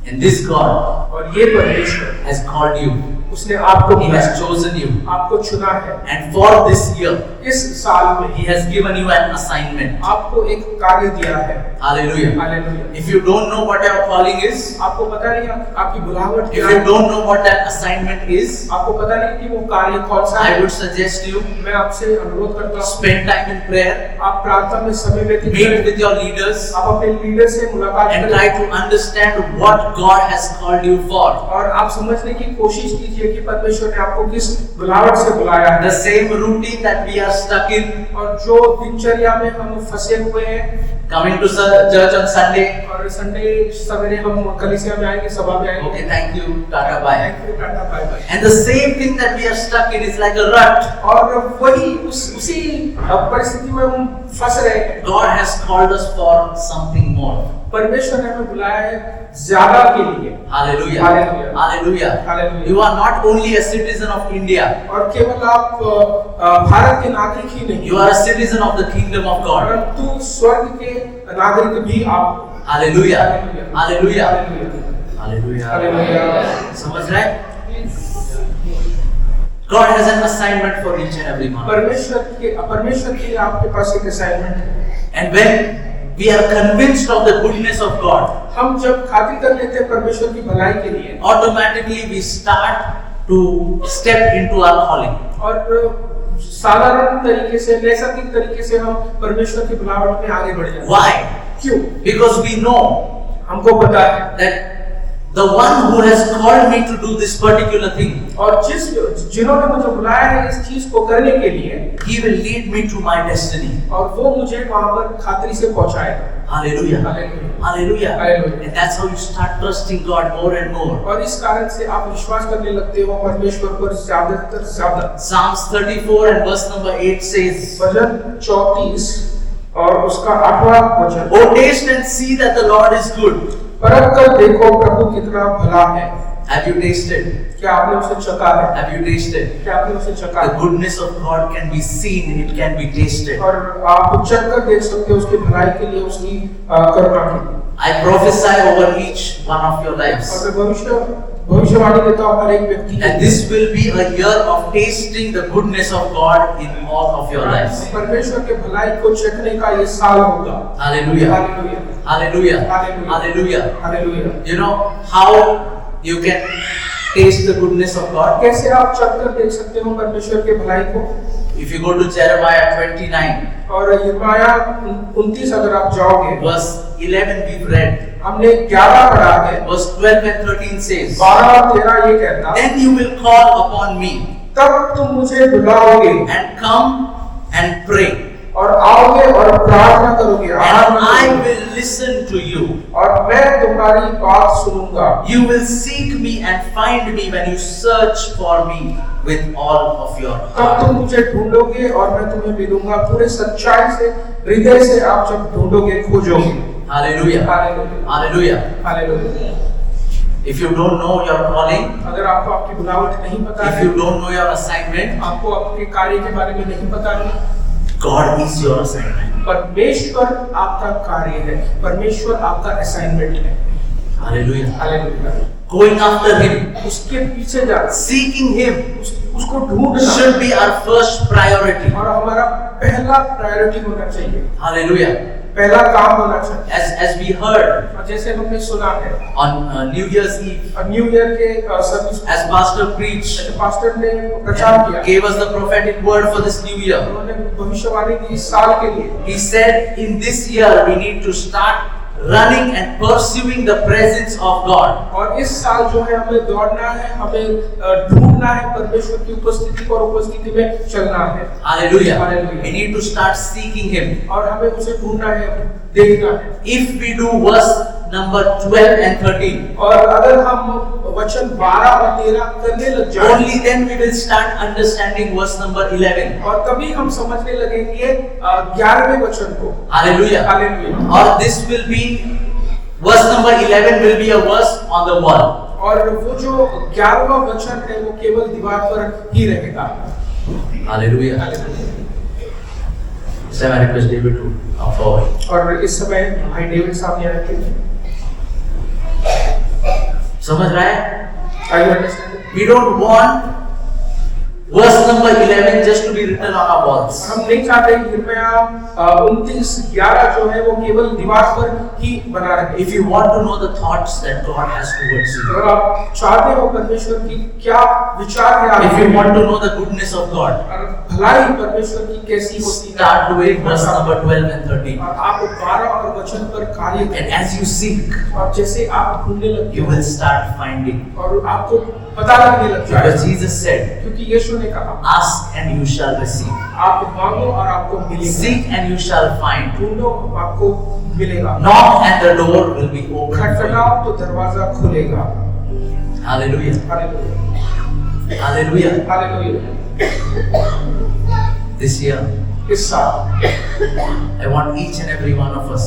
And this God और ये परमेश्वर has called you. उसने आपको He बुलाया, has chosen you. आपको चुना है। And for this year, इस साल में He has given you an assignment. आपको एक कार्य दिया है। Hallelujah. Hallelujah. If you don't know what your calling is, आपको पता नहीं आपकी बुलाहट if क्या you है, don't know what that assignment is, आपको पता नहीं कि वो कार्य कौन सा I है, would suggest you मैं आपसे अनुरोध करता हूँ spend time in prayer, आप प्रार्थना में समय व्यतीत meet करें, with your leaders, आप अपने लीडर से मुलाकात and करें try to understand what God has called you for. और आप समझने की कोशिश कीजिए कि परमेश्वर ने आपको किस बुलाहट से बुलाया है। The same routine that we are stuck in, और जो दिनचर्या में हम फंसे हुए हैं, coming to church on Sunday. और संडे सवेरे हम कलीसिया में आएंगे, सभा में आएंगे, Okay, thank you, Tata, bye. Thank you, tata, bye bye. And the same thing that we are stuck in is like a rut. और वही उसी परिस्थिति में हम फंस रहे हैं। God has called us for something more. परमेश्वर ने हमें बुलाया है ज्यादा के लिए। Hallelujah. Hallelujah. Hallelujah. Hallelujah. You are not only a citizen of India, और केवल आप भारत के नागरिक ही नहीं, you are a citizen of the kingdom of God. परंतु स्वर्ग के नागरिक भी आप। Hallelujah. Hallelujah. Hallelujah. Hallelujah. Hallelujah. समझ रहे हैं? God has an assignment for each and every one. परमेश्वर के लिए आपके पास एक असाइनमेंट है। And when we are convinced of the goodness of God, हम जब खातिर कर लेते हैं परमेश्वर की भलाई के लिए, automatically we start to step into our calling. और साधारण तरीके से, नैसर्गिक तरीके से हम परमेश्वर की बुलाहट में आगे बढ़ जाते हैं। Why? क्यों? Because we know हमको पता है that the one who has called me to do this particular thing, और जिन्होंने मुझे बुलाया है इस चीज को करने के लिए, he will lead me to my destiny. और वो मुझे वहां पर खातिरी से पहुंचाएगा। Hallelujah. Hallelujah. Hallelujah. Hallelujah. And that's how you start trusting God more and more. और इस कारण से आप विश्वास करने लगते हो परमेश्वर पर ज्यादातर ज्यादा। Psalms 34 and verse number 8 says, भजन 34 और उसका 8वां वचन, "Oh, taste and see that the Lord is good." परख कर देखो प्रभु कितना भला है। Have you tasted? क्या आपने उसे चखा है? Have you tasted? क्या आपने उसे चखा The है? goodness of God can be seen, it can be tasted. और आप चख कर देख सकते हो उसकी भलाई के लिए, उसकी करुणा के लिए। I prophesy over each one of your lives और मैं भविष्यवाणी देता हूँ हर एक व्यक्ति that this will be a year of tasting the goodness of God in all of your lives. परमेश्वर के भलाई को चखने का ये साल होगा। Hallelujah. Hallelujah, Hallelujah. Hallelujah. Hallelujah. Hallelujah. You know how you can taste the goodness of God? कैसे आप चख कर देख सकते हो परमेश्वर के भलाई को? If you go to Jeremiah 29 और यिर्मयाह 29 अगर आप जाओगे, verse 11 we've read. हमने 11 पढ़ा है, Verse 12 and 13 says, 12 और 13 ये कहता, "Then you will call upon me तब तुम मुझे बुलाओगे and come and pray, और आओगे और प्रार्थना करोगे, and आराधना I करोगे, will listen to you. और मैं तुम्हारी बात सुनूंगा। You will seek me and find me when you search for me with all of your तब heart." तुम मुझे ढूंढोगे और मैं तुम्हें मिलूंगा, पूरे सच्चाई से, हृदय से आप जब ढूंढोगे, खोजोगे। Hallelujah. Hallelujah, Hallelujah. Hallelujah. If you don't know your calling, अगर आपको आपकी बुलाहट नहीं पता if है, you don't know your assignment, आपको आपके कार्य के बारे में नहीं पता है, God is your assignment. परमेश्वर आपका कार्य है, परमेश्वर आपका असाइनमेंट है। Hallelujah. Hallelujah. Going after Him, उसके पीछे जाना, seeking Him उसको ढूंढना should be our first priority. और हमारा पहला प्रायोरिटी होना चाहिए, Hallelujah. पहला काम होना चाहिए। As we heard और जैसे हमने सुना है on New Year's Eve, new year के service, as Pastor preached, pastor ने प्रचार किया, gave us the prophetic word for this new year. उन्होंने भविष्यवाणी दी इस साल के लिए। He said, in this year we need to start running and pursuing the presence of God. और इस साल जो है हमें दौड़ना है, हमें ढूंढना है परमेश्वर की उपस्थिति और उपस्थिति में चलना है। Hallelujah. Hallelujah. We need to start seeking Him. और हमें उसे ढूंढना है, देखना है। If we do verse number 12 and 13, और अगर हम वचन 12 और 13 करने लग जाएं, only then we will start understanding verse number 11. और तभी हम समझने लगेंगे 11वें वचन को। Hallelujah. Hallelujah. Or this will be, verse number 11 will be a verse on the wall. और वो जो 11वां वचन है वो केवल दीवार पर ही रहेगा। Hallelujah. Hallelujah. So I request David to come forward. और इस समय भाई डेविड सामने आए थे। समझ रहा है? Are you understanding? We don't want verse number 11 just to be written on our walls. हम नहीं चाहते यिर्मयाह 29:11 जो है वो केवल दीवार पर ही बना रहे। If you want to know the thoughts that God has towards you, अगर आप चाहते हो परमेश्वर की क्या विचार है if you आपके, want to know the goodness of God, और भलाई परमेश्वर की कैसी होती है, start doing verse number 12 and 13. और आप 12 और वचन पर कार्य करें, And as you seek, और जैसे आप ढूंढने लगते you हो will start finding. और आपको पता लगने लग Because जाएगा, Jesus said, क्योंकि यीशु ने कहा, ask and you shall receive. आप मांगो और आपको मिलेगा, Seek and you shall find. ढूंढो आपको मिलेगा, Knock and the door will be opened for you. खटखटाओ तो दरवाजा खुलेगा। Hallelujah. Hallelujah, Hallelujah. Hallelujah. This year, इस साल I want each and every one of us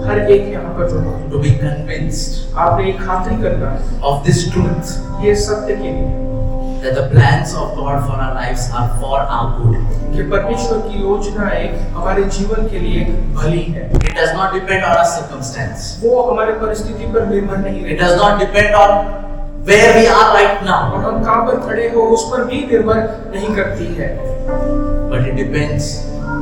हर एक यहाँ पर जो है, to be convinced आपने एक खातरी करना है of this truth, ये सत्य के लिए that the plans of God for our lives are for our good. कि परमेश्वर की योजनाएं हमारे जीवन के लिए भली है। It does not depend on our circumstance. वो हमारे परिस्थिति पर निर्भर नहीं It रहता, does not depend on where we are right now. और हम कहाँ पर खड़े हो उस पर भी निर्भर नहीं करती है, But it depends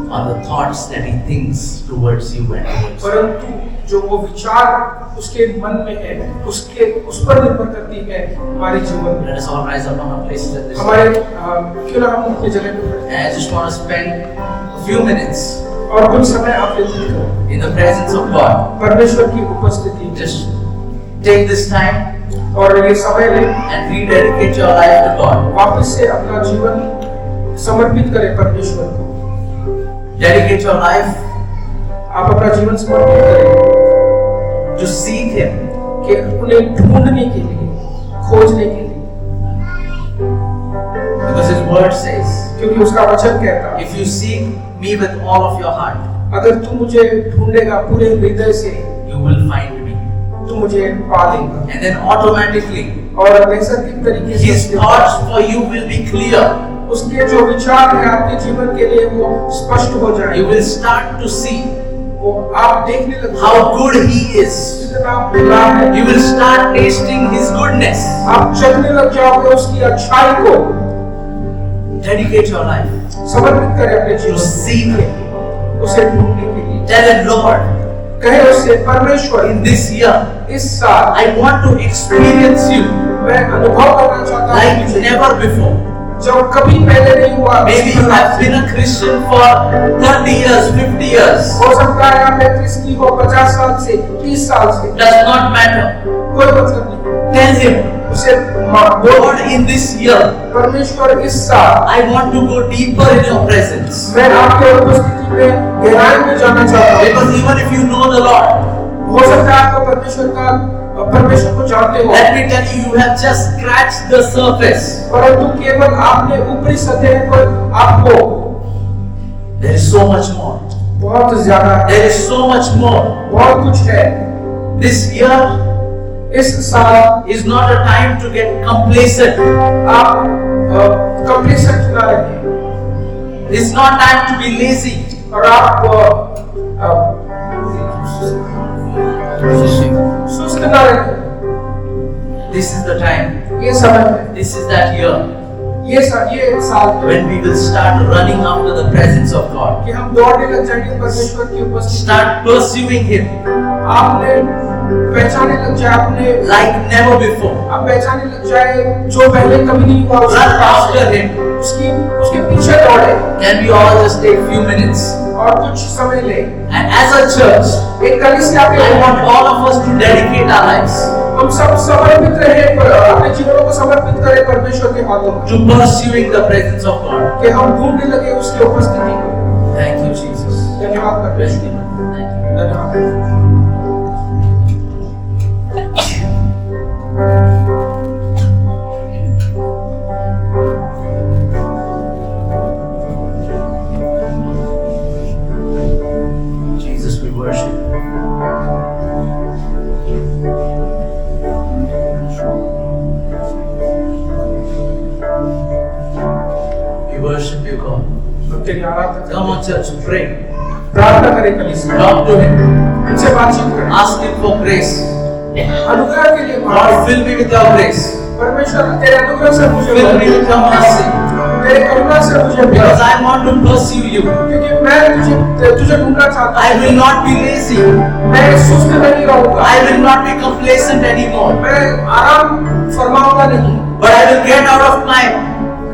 on the thoughts that he thinks towards you and towards you. परंतु जो वो विचार उसके मन में है, उसके उस पर निर्भर करती है हमारे जीवन में। Let us all rise up on our places at this हमारे time. क्यों ना हम अपनी जगह पे And I just want to spend a few minutes और कुछ समय आप व्यतीत करें in the presence of God. परमेश्वर की उपस्थिति में। Just take this time और ये समय लें, and rededicate your life to God. वापस से अपना जीवन समर्पित करें परमेश्वर को। Dedicate your life आप अपना जीवन समर्पित करें to seek Him. कि उन्हें ढूंढने के लिए, खोजने के लिए, Because His word says, क्योंकि उसका वचन कहता है, if you seek me with all of your heart, अगर तू मुझे ढूंढेगा पूरे हृदय से, you will find me. तू मुझे पा लेगा। And then automatically, और नैसर्गिक तरीके His से thoughts for you will be clear. उसके जो विचार है आपके जीवन के लिए वो स्पष्ट हो You जाए। will start to see वो आप देखने लगेंगे how good He is. कितना भला है। You will start tasting His goodness. आप चखने लग जाओगे उसकी अच्छाई को। Dedicate your life समर्पित करें अपने to जीवन seek Him. को, उसे ढूंढने के लिए। Tell Him, Lord, कहे उससे, परमेश्वर in this year, इस साल I want to experience you मैं अनुभव करना चाहता हूँ like तुझे, never before. जो कभी पहले नहीं हुआ। Maybe you have been a Christian for 30 years, 50 years. हो सकता है आप क्रिस्ती हो 50 साल से, 30 साल से, Does not matter. कोई मतलब नहीं। Tell Him, उसे Lord, in this year, परमेश्वर इस साल I want to go deeper in your presence. मैं आपके उपस्थिति में गहराई में जाना चाहता हूँ। Because even if you know the Lord, हो सकता है आपको परमेश्वर को जानते हो, let me tell you, you have just scratched the surface. परंतु केवल आपने ऊपरी सतह पर आपको There is so much more. बहुत ज्यादा है, There is so much more. बहुत कुछ है। This year इस साल is not a time to get complacent. आप कंप्लीसेंट ना रहे It's not time to be lazy. और आप सुस्त ना रहे। This is the time. ये समय है, This is that year ये साल है when we will start running after the presence of God. कि हम दौड़ने लग जाएंगे परमेश्वर की उपस्थिति। Start pursuing Him आपने पहचाने लग जाए, आपने like never before. आप पहचाने लग जाए जो पहले कभी नहीं हुआ। Run after Him. उसके पीछे दौड़े Can we all just take few minutes? और कुछ समय ले। And as a church, एक कलीसिया के I want all of us to dedicate our lives हम सब समर्पित रहे, अपने जीवनों को समर्पित करें परमेश्वर के हाथों में, to pursuing the presence of God. कि हम ढूंढने लगे उसकी उपस्थिति को। Thank you, Jesus. धन्यवाद Bless परमेश्वर, you. Thank you. धन्यवाद। Jesus, we worship you. We worship you, God. हम तेरी आराधना करते Come on, church, pray. हैं। प्रार्थना करें कलीसिया, Talk to Him. उनसे बातचीत करें, Ask Him for grace. अनुग्रह के लिए मांगें। Lord, fill me with your grace. परमेश्वर तेरे अनुग्रह से मुझे Fill me भर, with your mercy. तेरे करुणा से मुझे भर, Because I want to pursue you. क्योंकि मैं तुझे ढूंढना चाहता I हूँ। will not be lazy. मैं सुस्त नहीं रहूंगा, I will not be complacent anymore. मैं आराम फरमाऊंगा नहीं, But I will get out of my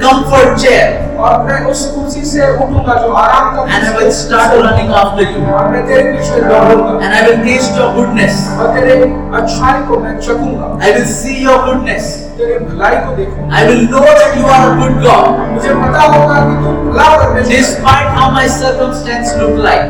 comfort chair और मैं उस कुर्सी से उठूंगा जो आराम का and I कुर्सी will है, start running after you. और मैं तेरे पीछे दौड़ूंगा And I will taste your goodness. और तेरे अच्छाई को मैं चखूंगा, I will see your goodness. तेरे भलाई को देखूंगा। I will know that you are a good God. मुझे पता होगा कि तू भला परमेश्वर है। Despite how my circumstance look like.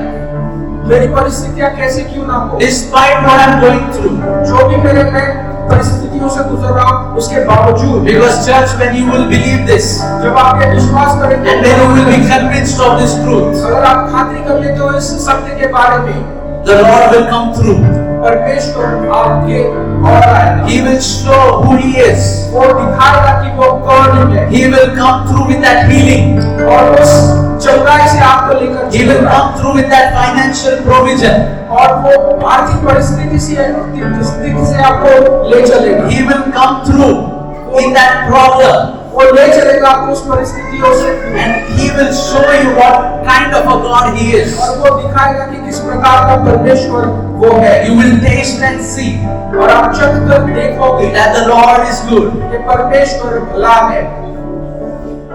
मेरी परिस्थितियां कैसी क्यों ना हो, Despite what I'm going through. जो भी मेरे में परिस्थितियों से गुजर रहा हूं, उसके बावजूद, Because church, when you will believe this जब आप ये विश्वास करेंगे and when you will be convinced of this truth, अगर आप खातिर कर लेते हो इस सत्य के बारे में, the Lord will come through. परमेश्वर आपके और आएगा। He will show who He is. वो दिखाएगा कि वो कौन है He will come through with that healing. और उस चंगाई से आपको लेकर He will चलेगा। come through with that financial provision. और वो आर्थिक परिस्थिति से आपको ले चलेगा। He will come through in that problem. वो ले चलेगा आपको उस परिस्थितियों से, and He will show you what kind of a God He is. और वो दिखाएगा कि किस प्रकार का परमेश्वर वो है। You will taste and see और आप चख कर देखोगे that the Lord is good. कि परमेश्वर भला है।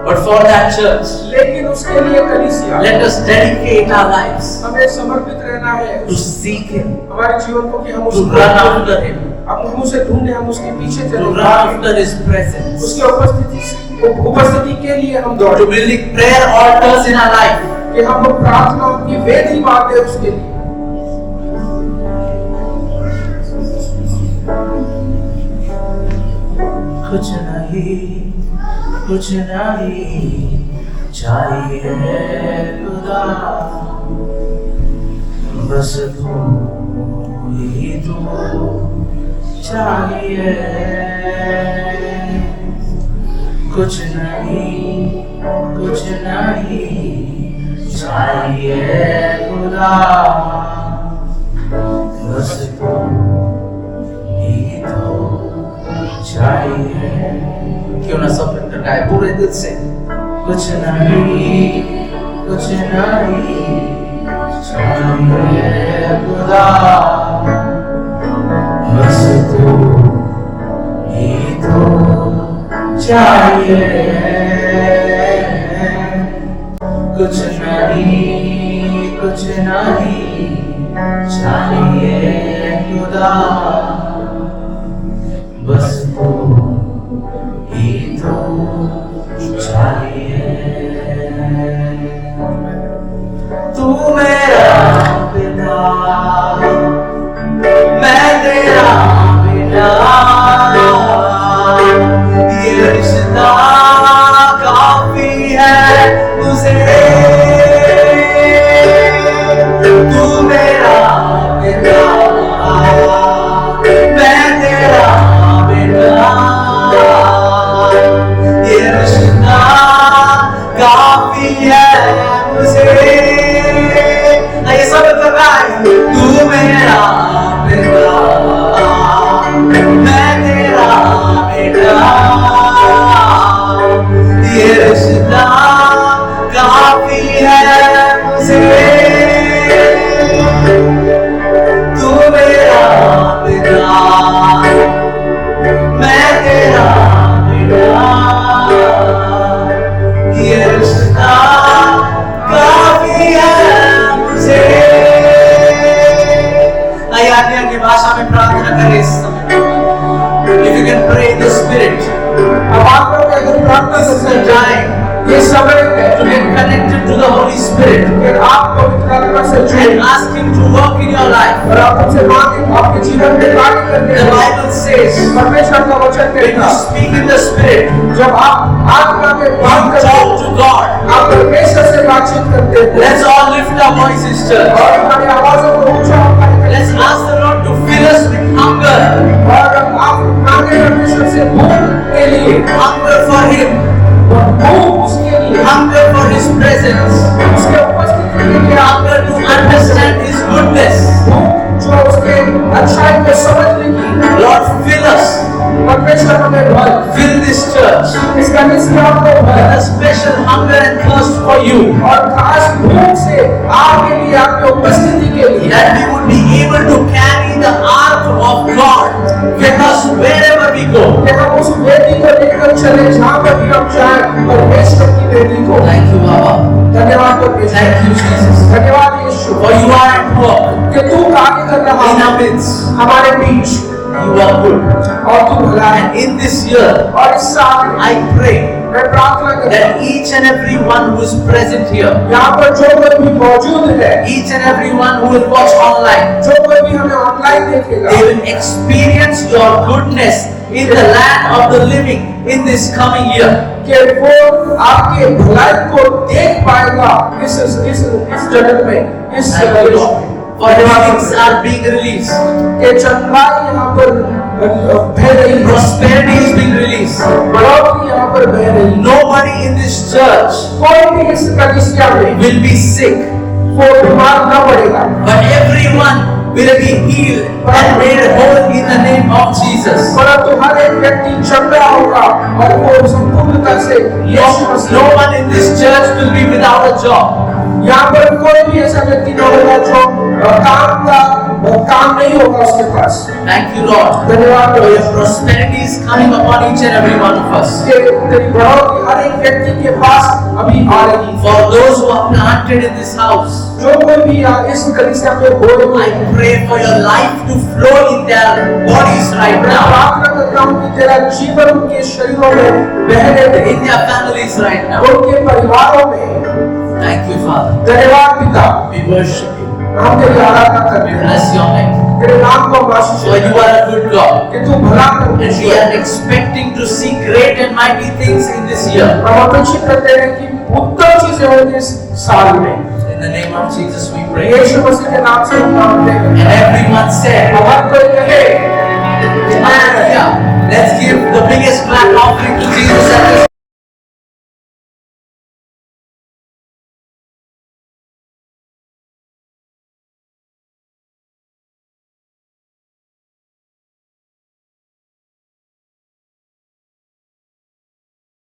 But for that church, लेकिन उसके लिए कलीसिया, let us dedicate our lives हमें समर्पित रहना है to seek Him, हमारे जीवन को, कि हम to run after Him, हम उसे ढूंढे, हम उसके पीछे to चले, run after His presence, उसके उपस्थिति के लिए हम to दौड़े, build prayer altars in our life. कि हम प्रार्थनाओं की वेदी बांधे उसके लिए। कुछ नहीं चाहिए खुदा, बस तू ही तू चाहिए। कुछ नहीं चाहिए खुदा, बस तू ही तो चाहिए। क्यों ना सब मिलकर गाए पूरे दिल से, कुछ नहीं चाहिए खुदा, बस तू ही तो चाहिए। कुछ नहीं चाहिए खुदा, बस तू ही तो चाहिए। तू मेरा पिता, मैं तेरा बेटा, ये रिश्ता काफी है मुझे। तू मेरा पिता, मैं तेरा बेटा, ये रिश्ता काफी है मुझे। ये सब कर रहा है, तू मेरा पिता, मैं तेरा बेटा, ये रिश्ता काफी है मुझे। तू मेरा पिता, मैं तेरा बेटा, ये रिश्ता काफी है मुझे। आइए अन्य भाषा में प्रार्थना करें इस समय। If you can pray in the Spirit, अब आप लोग अगर प्रार्थना this is the करते हैं, time ये समय है to get connected to the Holy Spirit कि आप पवित्र आत्मा से जुड़े and ask Him to work in your life. और आप उनसे मांगे, आपके जीवन में कार्य करने The के लिए। Bible says, परमेश्वर का वचन when कहता you है, speak in the Spirit, जब आप आत्मा में बात you करते talk हो, to God. आप परमेश्वर से बातचीत करते हो। Let's all lift our voices, church. और हमारी आवाज़ों को ऊंचा उठाएं। Let's ask the Lord to fill us with hunger, और आप मांगे परमेश्वर से भूख के लिए, hunger for Him, भूख उसके लिए, hunger for His presence, उसके उपस्थिति के लिए, hunger to understand His goodness. भूख जो उसके अच्छाई को समझने की। Lord, fill us, परमेश्वर हमें भर, fill this church इस कलीसिया को with भर, a special hunger and thirst for You, और खास भूख से आपके लिए, आपके उपस्थिति के लिए, that we would be able to carry the ark of God with us wherever we go. कि हम उस वेदी को लेकर चले जहाँ पर भी हम जाएं, परमेश्वर की वेदी को। Thank you, Baba. धन्यवाद परमेश्वर, Thank you, Jesus. धन्यवाद यीशु, For You are at work कि तू कार्य कर रहा in है our midst. हमारे बीच, You are good. और तू भला है। And in this year, और इस साल में I pray मैं प्रार्थना करता हूँ, that each and every one who is present here, यहाँ पर जो कोई भी मौजूद है, each and every one who will watch online, जो कोई भी हमें ऑनलाइन देखेगा, they will experience Your goodness in the land of the living in this coming year. कि वो आपके भलाई को देख पाएगा इस जगत में, इस Thank you, देश Lord. में। For healings are being released, कि चंगाई यहाँ पर बह रही है, prosperity is being released. बढ़ोतरी यहाँ पर बह रही है। Nobody in this church कोई भी इस कलीसिया में will be sick, वो बीमार न पड़ेगा, but everyone will be healed and made whole in the name of Jesus. परंतु हर एक व्यक्ति चल रहा होगा और वो संपूर्णता से यीशु मसीह No one in this church will be without a job. यहाँ पर कोई भी ऐसा व्यक्ति न होगा जो काम नहीं होगा उसके पास। Thank you, Lord. धन्यवाद For Prabhu. your prosperity is coming upon each and every one of us. तेरी बढ़ोतरी हर एक व्यक्ति के पास अभी आ रही है। For those who are planted in this house, जो कोई भी इस कलीसिया में बोले हुए I हैं, pray for your life to flow in their bodies right मैं now, प्रार्थना करता हूँ कि तेरा जीवन उनके शरीरों में बहने दे, in their families right now. उनके परिवारों में। Thank you, Father. धन्यवाद पिता, We worship you. हम तेरी आराधना करते We हैं, bless your name. तेरे नाम को आशीष For you are a good God. कि तू भला And we कर। are expecting to see great and mighty things in this year. हम अपेक्षित करते हैं कि उत्तम चीजें होंगी इस साल में। In the name of Jesus we pray. यीशु मसीह के नाम से हम मांगते हैं। And everyone said, और हर कोई कहे, Hallelujah. Let's give the biggest clap offering to Jesus at this